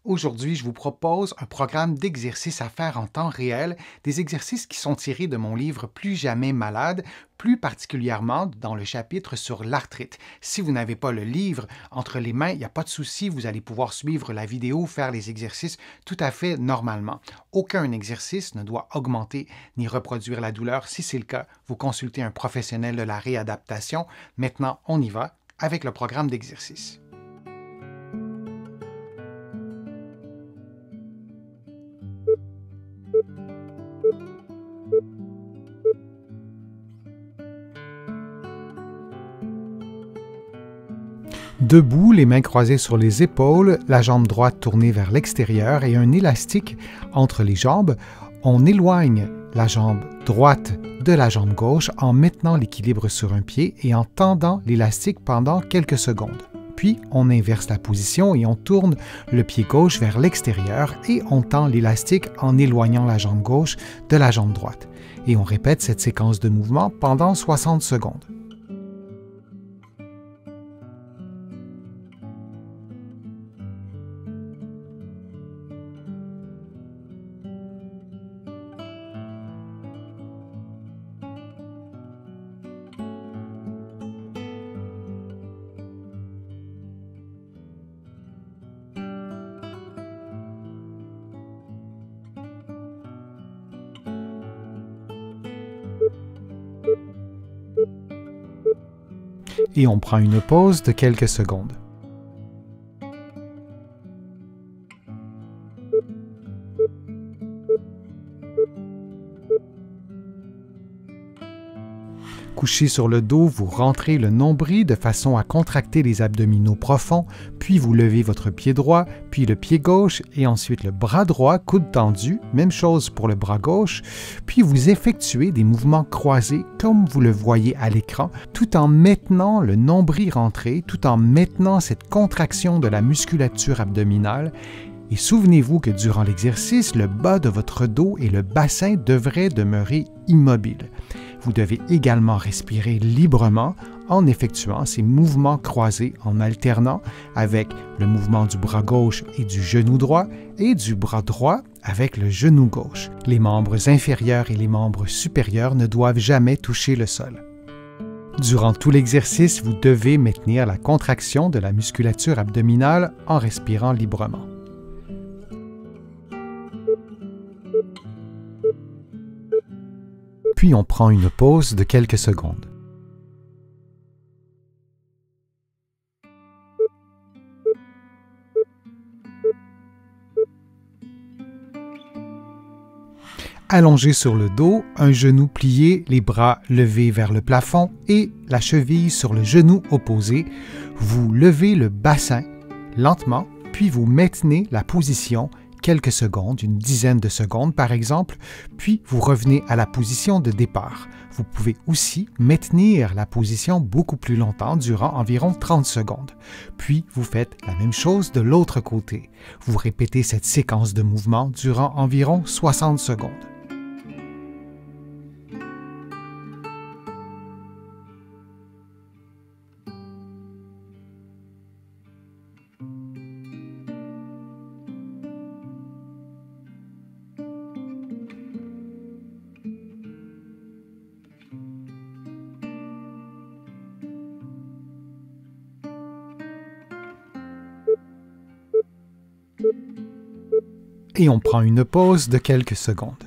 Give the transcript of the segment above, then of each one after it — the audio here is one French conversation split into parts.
Aujourd'hui, je vous propose un programme d'exercices à faire en temps réel, des exercices qui sont tirés de mon livre Plus jamais malade, plus particulièrement dans le chapitre sur l'arthrite. Si vous n'avez pas le livre entre les mains, il n'y a pas de souci, vous allez pouvoir suivre la vidéo, faire les exercices tout à fait normalement. Aucun exercice ne doit augmenter ni reproduire la douleur. Si c'est le cas, vous consultez un professionnel de la réadaptation. Maintenant, on y va avec le programme d'exercice. Debout, les mains croisées sur les épaules, la jambe droite tournée vers l'extérieur et un élastique entre les jambes, on éloigne la jambe droite de la jambe gauche en maintenant l'équilibre sur un pied et en tendant l'élastique pendant quelques secondes. Puis, on inverse la position et on tourne le pied gauche vers l'extérieur et on tend l'élastique en éloignant la jambe gauche de la jambe droite. Et on répète cette séquence de mouvements pendant 60 secondes. Et on prend une pause de quelques secondes. Couché sur le dos, vous rentrez le nombril de façon à contracter les abdominaux profonds, puis vous levez votre pied droit, puis le pied gauche et ensuite le bras droit, coude tendu, même chose pour le bras gauche, puis vous effectuez des mouvements croisés comme vous le voyez à l'écran, tout en maintenant le nombril rentré, tout en maintenant cette contraction de la musculature abdominale. Et souvenez-vous que durant l'exercice, le bas de votre dos et le bassin devraient demeurer immobiles. Vous devez également respirer librement en effectuant ces mouvements croisés en alternant avec le mouvement du bras gauche et du genou droit et du bras droit avec le genou gauche. Les membres inférieurs et les membres supérieurs ne doivent jamais toucher le sol. Durant tout l'exercice, vous devez maintenir la contraction de la musculature abdominale en respirant librement. Puis on prend une pause de quelques secondes. Allongé sur le dos, un genou plié, les bras levés vers le plafond et la cheville sur le genou opposé, vous levez le bassin lentement, puis vous maintenez la position quelques secondes, une dizaine de secondes par exemple, puis vous revenez à la position de départ. Vous pouvez aussi maintenir la position beaucoup plus longtemps, durant environ 30 secondes. Puis vous faites la même chose de l'autre côté. Vous répétez cette séquence de mouvements durant environ 60 secondes. Et on prend une pause de quelques secondes.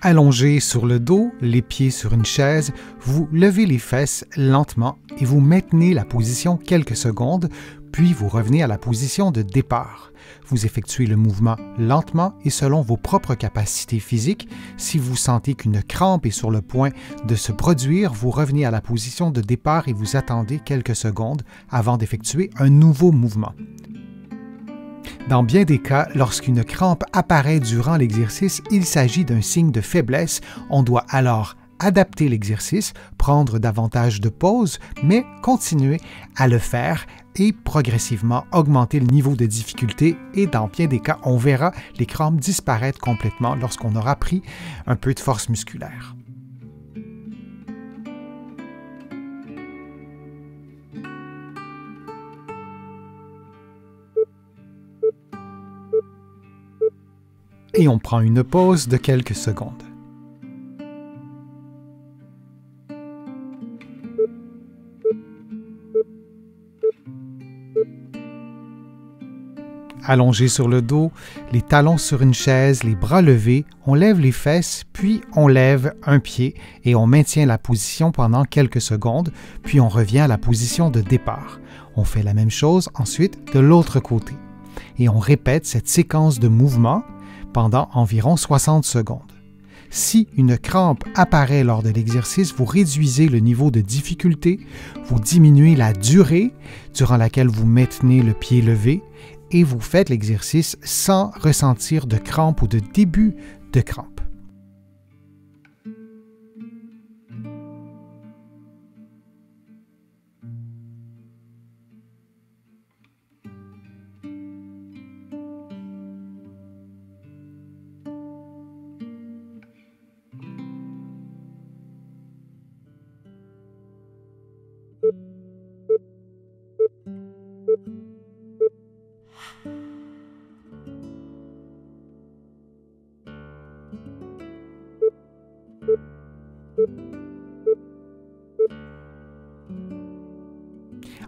Allongé sur le dos, les pieds sur une chaise, vous levez les fesses lentement et vous maintenez la position quelques secondes, puis vous revenez à la position de départ. Vous effectuez le mouvement lentement et selon vos propres capacités physiques. Si vous sentez qu'une crampe est sur le point de se produire, vous revenez à la position de départ et vous attendez quelques secondes avant d'effectuer un nouveau mouvement. Dans bien des cas, lorsqu'une crampe apparaît durant l'exercice, il s'agit d'un signe de faiblesse. On doit alors adapter l'exercice, prendre davantage de pauses, mais continuer à le faire et progressivement augmenter le niveau de difficulté et dans bien des cas, on verra les crampes disparaître complètement lorsqu'on aura pris un peu de force musculaire. Et on prend une pause de quelques secondes. Allongé sur le dos, les talons sur une chaise, les bras levés, on lève les fesses, puis on lève un pied et on maintient la position pendant quelques secondes, puis on revient à la position de départ. On fait la même chose ensuite de l'autre côté. Et on répète cette séquence de mouvements pendant environ 60 secondes. Si une crampe apparaît lors de l'exercice, vous réduisez le niveau de difficulté, vous diminuez la durée durant laquelle vous maintenez le pied levé et vous faites l'exercice sans ressentir de crampe ou de début de crampe.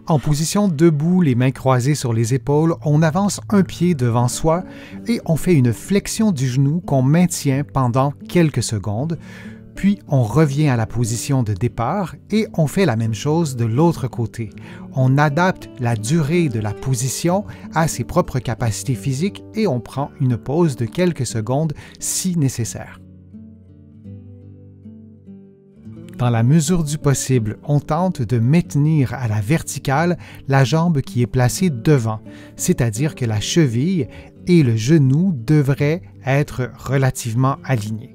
En position debout, les mains croisées sur les épaules, on avance un pied devant soi et on fait une flexion du genou qu'on maintient pendant quelques secondes, puis on revient à la position de départ et on fait la même chose de l'autre côté. On adapte la durée de la position à ses propres capacités physiques et on prend une pause de quelques secondes si nécessaire. Dans la mesure du possible, on tente de maintenir à la verticale la jambe qui est placée devant, c'est-à-dire que la cheville et le genou devraient être relativement alignés.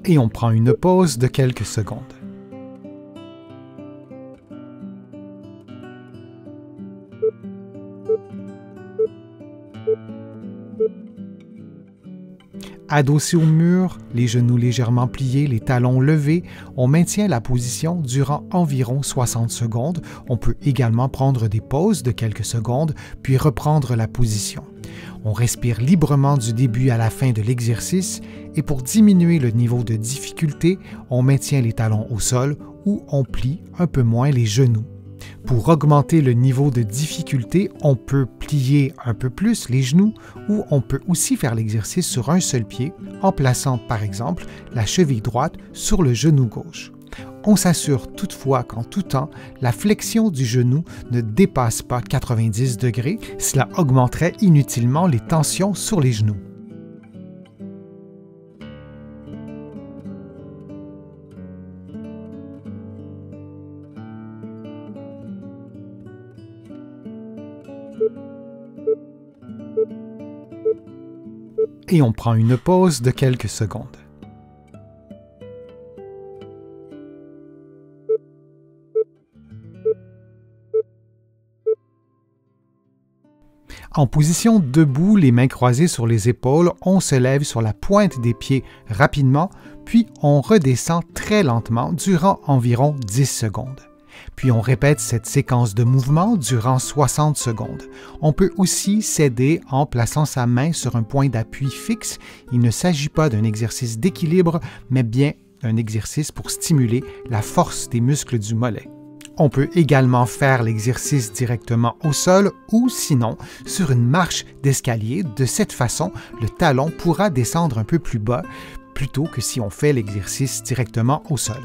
Et on prend une pause de quelques secondes. Adossé au mur, les genoux légèrement pliés, les talons levés, on maintient la position durant environ 60 secondes. On peut également prendre des pauses de quelques secondes, puis reprendre la position. On respire librement du début à la fin de l'exercice et pour diminuer le niveau de difficulté, on maintient les talons au sol ou on plie un peu moins les genoux. Pour augmenter le niveau de difficulté, on peut plier un peu plus les genoux ou on peut aussi faire l'exercice sur un seul pied en plaçant par exemple la cheville droite sur le genou gauche. On s'assure toutefois qu'en tout temps, la flexion du genou ne dépasse pas 90 degrés, cela augmenterait inutilement les tensions sur les genoux. Et on prend une pause de quelques secondes. En position debout, les mains croisées sur les épaules, on se lève sur la pointe des pieds rapidement, puis on redescend très lentement durant environ 10 secondes. Puis on répète cette séquence de mouvements durant 60 secondes. On peut aussi s'aider en plaçant sa main sur un point d'appui fixe. Il ne s'agit pas d'un exercice d'équilibre, mais bien un exercice pour stimuler la force des muscles du mollet. On peut également faire l'exercice directement au sol ou sinon sur une marche d'escalier. De cette façon, le talon pourra descendre un peu plus bas plutôt que si on fait l'exercice directement au sol.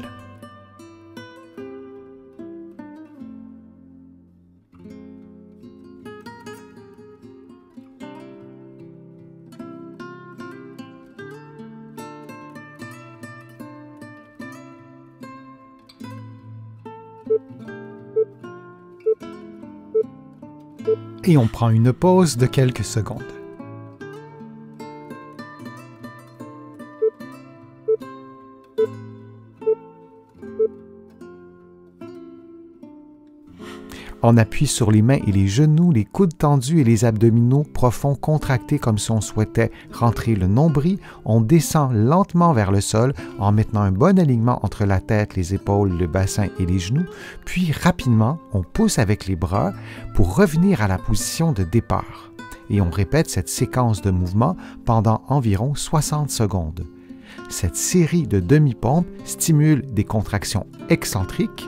Et on prend une pause de quelques secondes. On appuie sur les mains et les genoux, les coudes tendus et les abdominaux profonds contractés comme si on souhaitait rentrer le nombril. On descend lentement vers le sol en maintenant un bon alignement entre la tête, les épaules, le bassin et les genoux. Puis rapidement, on pousse avec les bras pour revenir à la position de départ. Et on répète cette séquence de mouvements pendant environ 60 secondes. Cette série de demi-pompes stimule des contractions excentriques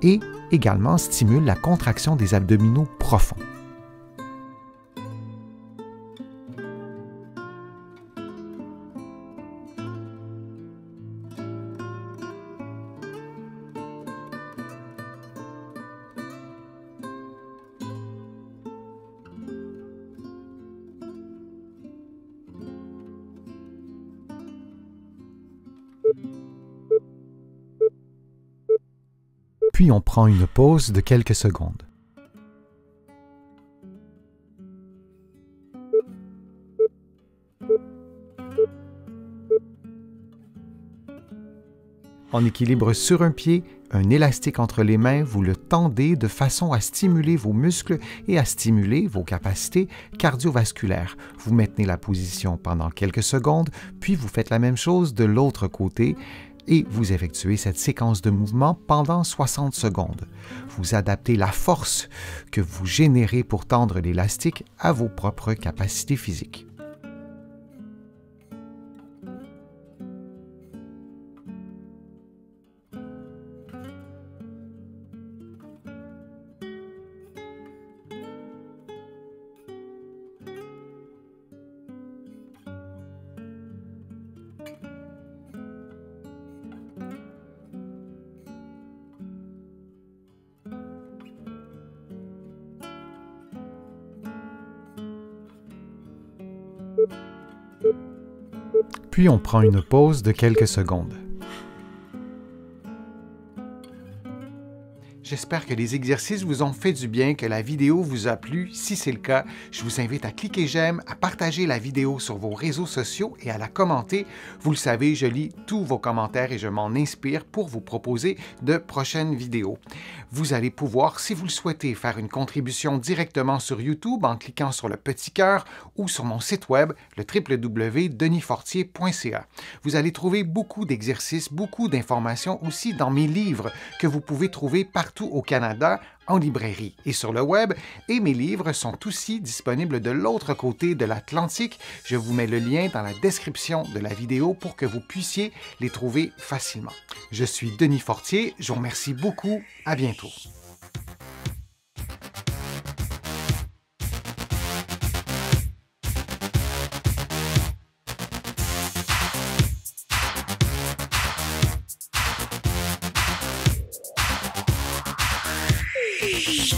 et également stimule la contraction des abdominaux profonds. Puis on prend une pause de quelques secondes. En équilibre sur un pied, un élastique entre les mains, vous le tendez de façon à stimuler vos muscles et à stimuler vos capacités cardiovasculaires. Vous maintenez la position pendant quelques secondes, puis vous faites la même chose de l'autre côté et vous effectuez cette séquence de mouvements pendant 60 secondes. Vous adaptez la force que vous générez pour tendre l'élastique à vos propres capacités physiques. Puis on prend une pause de quelques secondes. J'espère que les exercices vous ont fait du bien, que la vidéo vous a plu. Si c'est le cas, je vous invite à cliquer j'aime, à partager la vidéo sur vos réseaux sociaux et à la commenter. Vous le savez, je lis tous vos commentaires et je m'en inspire pour vous proposer de prochaines vidéos. Vous allez pouvoir, si vous le souhaitez, faire une contribution directement sur YouTube en cliquant sur le petit cœur ou sur mon site web, le www.denisfortier.ca. Vous allez trouver beaucoup d'exercices, beaucoup d'informations aussi dans mes livres que vous pouvez trouver partout au Canada, en librairie et sur le web, et mes livres sont aussi disponibles de l'autre côté de l'Atlantique. Je vous mets le lien dans la description de la vidéo pour que vous puissiez les trouver facilement. Je suis Denis Fortier, je vous remercie beaucoup, à bientôt. Shh.